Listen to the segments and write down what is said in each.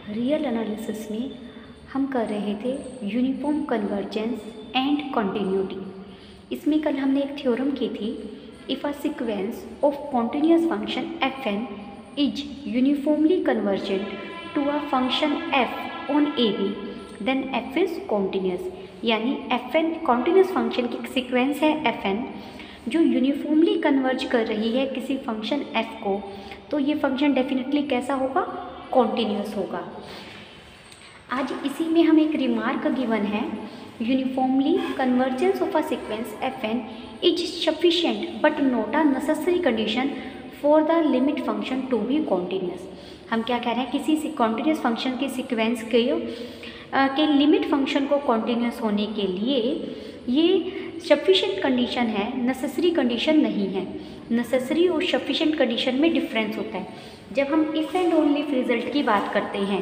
Real analysis में हम कर रहे थे यूनिफॉर्म कन्वर्जेंस एंड कॉन्टिन्यूटी। इसमें कल हमने एक थ्योरम की थी, if a sequence of continuous function F N is uniformly convergent to a function F on A B then F is continuous. यानी एफ एन कॉन्टिन्यूस फंक्शन की sequence है F N जो यूनिफॉर्मली कन्वर्ज कर रही है किसी function F को, तो ये फंक्शन डेफिनेटली कैसा होगा, कॉन्टिन्यूस होगा। आज इसी में हम एक रिमार्क गिवन है, uniformly convergence of a sequence F N is sufficient but not a necessary condition for the limit function to be continuous. हम क्या कह रहे हैं, किसी कॉन्टिन्यूस फंक्शन की सीक्वेंस के लिमिट फंक्शन को कॉन्टिन्यूस होने के लिए ये सफिशिएंट कंडीशन है, नेसेसरी कंडीशन नहीं है। नेसेसरी और सफिशिएंट कंडीशन में डिफरेंस होता है। जब हम if and only if result की बात करते हैं,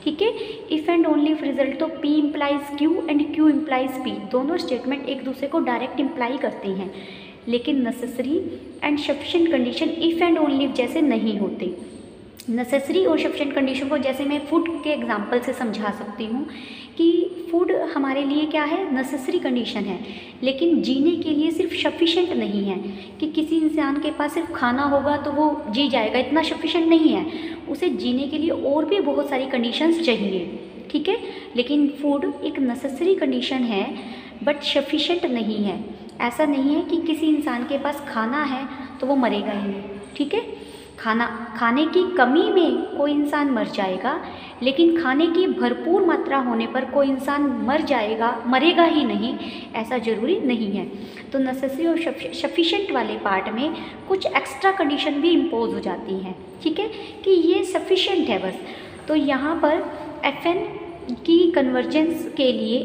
ठीक है, if and only if result तो P implies Q and Q implies P, दोनों स्टेटमेंट एक दूसरे को डायरेक्ट इम्प्लाई करते हैं। लेकिन necessary and sufficient condition if and only if जैसे नहीं होते। नेसेसरी और सफिशिएंट कंडीशन को जैसे मैं फूड के एग्जांपल से समझा सकती हूँ कि फूड हमारे लिए क्या है, नेसेसरी कंडीशन है, लेकिन जीने के लिए सिर्फ सफिशिएंट नहीं है कि किसी इंसान के पास सिर्फ खाना होगा तो वो जी जाएगा, इतना सफिशिएंट नहीं है। उसे जीने के लिए और भी बहुत सारी कंडीशंस चाहिए, ठीक है। लेकिन फूड एक नेसेसरी कंडीशन है बट सफिशिएंट नहीं है। ऐसा नहीं है कि किसी इंसान के पास खाना है तो वो मरेगा ही नहीं, ठीक है। खाने की कमी में कोई इंसान मर जाएगा, लेकिन खाने की भरपूर मात्रा होने पर कोई इंसान मरेगा ही नहीं, ऐसा ज़रूरी नहीं है। तो नेसेसरी और सफिशिएंट वाले पार्ट में कुछ एक्स्ट्रा कंडीशन भी इम्पोज हो जाती हैं, ठीक है, कि ये सफिशिएंट है बस। तो यहाँ पर एफ एन की कन्वर्जेंस के लिए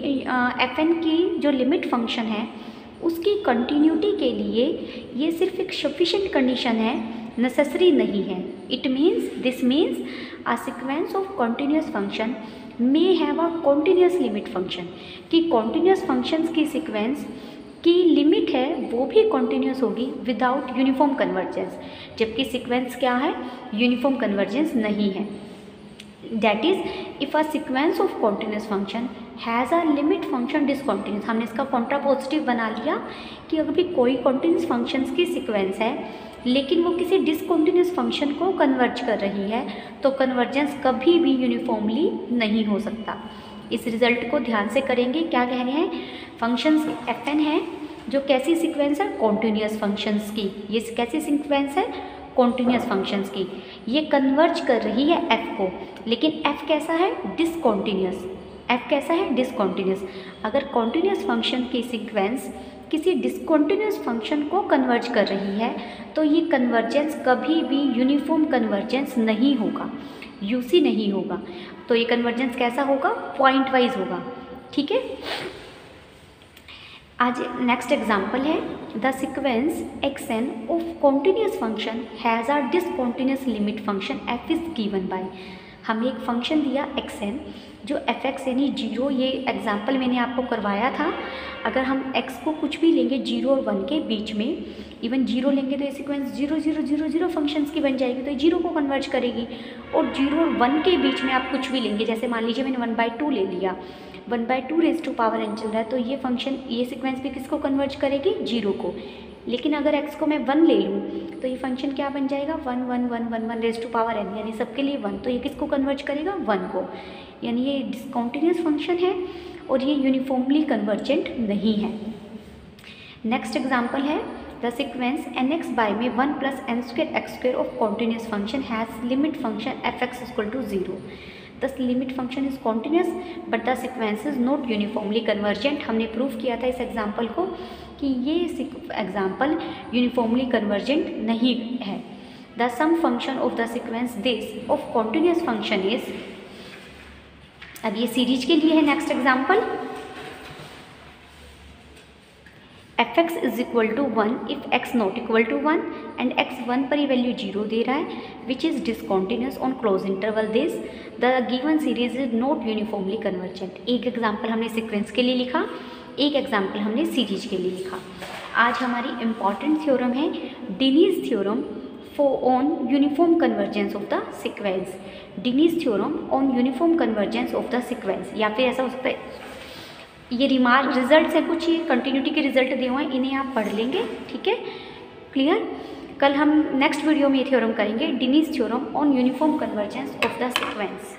एफ एन की जो लिमिट फंक्शन है उसकी कंटिन्यूटी के लिए ये सिर्फ एक सफिशिएंट कंडीशन है, नेसेसरी नहीं है। This means a sequence of continuous function may have a continuous limit function, कि कॉन्टिन्यूस फंक्शंस की सीक्वेंस की लिमिट है वो भी कॉन्टिन्यूस होगी विदाउट यूनिफॉर्म कन्वर्जेंस, जबकि सीक्वेंस क्या है, यूनिफॉर्म कन्वर्जेंस नहीं है। That is if a sequence of continuous function has a limit function discontinuous. हमने इसका कॉन्ट्रापोजिटिव बना लिया कि अगर भी कोई कॉन्टिन्यूस फंक्शंस की सीक्वेंस है लेकिन वो किसी डिसकॉन्टिन्यूस फंक्शन को कन्वर्ज कर रही है तो कन्वर्जेंस कभी भी यूनिफॉर्मली नहीं हो सकता। इस रिजल्ट को ध्यान से करेंगे। क्या कह रहे हैं, फंक्शंस एफ एन है जो कैसी सीक्वेंस है, कॉन्टिन्यूस फंक्शंस की। ये कैसी सीक्वेंस है, कॉन्टिन्यूस फंक्शंस की। ये कन्वर्ज कर रही है एफ को, लेकिन एफ कैसा है, डिसकॉन्टिन्यूस। एफ कैसा है, डिसकॉन्टिन्यूस। अगर कॉन्टिन्यूस फंक्शन की सीक्वेंस किसी डिसकॉन्टिन्यूस फंक्शन को कन्वर्ज कर रही है तो ये कन्वर्जेंस कभी भी यूनिफॉर्म कन्वर्जेंस नहीं होगा, यूसी नहीं होगा। तो ये कन्वर्जेंस कैसा होगा, पॉइंट वाइज होगा, ठीक है। आज नेक्स्ट एग्जाम्पल है, the sequence X N of continuous function has a discontinuous limit function F is given by. हमें एक फंक्शन दिया एक्स एन जो एफ एक्स यानी जीरो, ये एग्जाम्पल मैंने आपको करवाया था। अगर हम एक्स को कुछ भी लेंगे 0 और 1 के बीच में, इवन 0 लेंगे तो ये सीक्वेंस 0 0 0 0 फंक्शंस की बन जाएगी, तो ये 0 को कन्वर्ज करेगी। और 0 और 1 के बीच में आप कुछ भी लेंगे, जैसे मान लीजिए मैंने 1/2 ले लिया, 1/2 रेज़ टू पावर n चल रहा है, तो ये फंक्शन, ये सीक्वेंस भी किसको कन्वर्ज करेगी, 0 को। लेकिन अगर x को मैं 1 ले लूँ तो ये फंक्शन क्या बन जाएगा, 1 1 1 1 1 रेज़ टू पावर n, यानी सबके लिए 1, तो ये किसको कन्वर्ज करेगा, 1 को। यानी ये डिसकॉन्टिन्यूस फंक्शन है और ये यूनिफॉर्मली कन्वर्जेंट नहीं है। नेक्स्ट एग्जाम्पल है, the sequence N X by में 1 + n² x² of continuous function has limit function F X equal to 0। The limit function is continuous but the sequence is not uniformly convergent. हमने prove किया था इस example को कि ये example uniformly convergent नहीं है। The sum function of the sequence this of continuous function is, अब ये सीरीज के लिए है। Next example, F X is equal to 1 if X not equal to 1 and X 1 पर ही वैल्यू 0 दे रहा है, which is discontinuous on close interval this the given series is not uniformly convergent. एक एग्जाम्पल हमने सीक्वेंस के लिए लिखा, एक एग्जाम्पल हमने सीरीज के लिए लिखा। आज हमारी इम्पॉर्टेंट थ्योरम है Denise theorem on uniform convergence of the sequence, Denise theorem on uniform convergence of the sequence. या फिर ऐसा हो सकता है ये रिमार्क रिजल्ट है, कुछ ये कंटिन्यूटी के रिजल्ट दिए हुए हैं, इन्हें आप पढ़ लेंगे, ठीक है, क्लियर। कल हम नेक्स्ट वीडियो में ये थ्योरम करेंगे, Denise theorem on uniform convergence of the sequence.